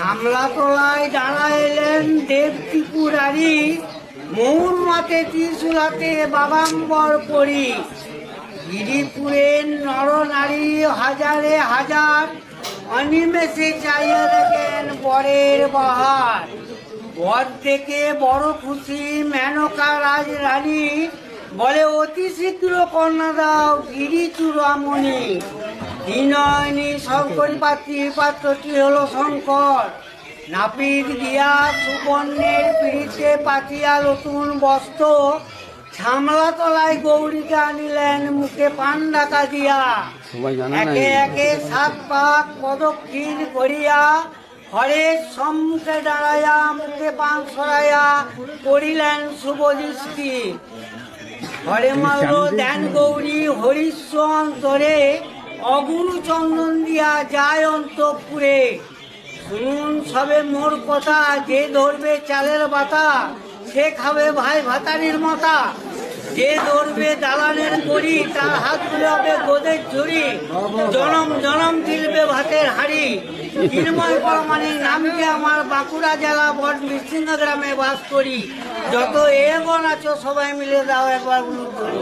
সামলাতলায় দাঁড়া এলেন দেব ত্রিপুরারি, মৌর মাতে ত্রিশূল হাতে বাবাম্বর পরি। গিরিপুরের নর নারী হাজারে হাজার, অনিমেষে চাইয়া দেখেন বরের বাহার। বর দেখে বড় খুশি মেনকা রাজরানী, বলে অতি শীঘ্র কন্যা দাও গিরিচূড়ামণি। বিনয়নী শঙ্করী পাত্রী, পাত্রটি হলো শঙ্কর। নাপিত গিয়া সুবর্ণের পিড়িতে পাতিয়া নতুন বস্ত্র, ছামলাতলায় গৌরীকে আনিলেন মুখে পান ডাকা দিয়া। একে একে 7 পাক প্রদক্ষিণ করিয়া হরের সম্মুখে দাঁড়াইয়া মুখে পান সরাইয়া করিলেন শুভ দৃষ্টি। হরে মাল্য দেন গৌরী হরিশ্ব অন্তরে, অগুরু চন্দন দিয়া যায় অন্তঃপুরে। শুনুন সবে মোর কথা, যে ধরবে চালের বাতা সে খাবে ভাই ভাতারির মাথা। যে ধরবে দালানের করি তার হাত তুলে হবে গোদের ঝুড়ি। জনম জনম তিলবে ভাতের হাড়ি। নির্ময় পরমাণিক নামকে আমার বাঁকুড়া জেলা বট মৃত্যুঞ্জ গ্রামে বাস করি। যত এগণ আছো সবাই মিলে দাও একবার উলুধ্বনি।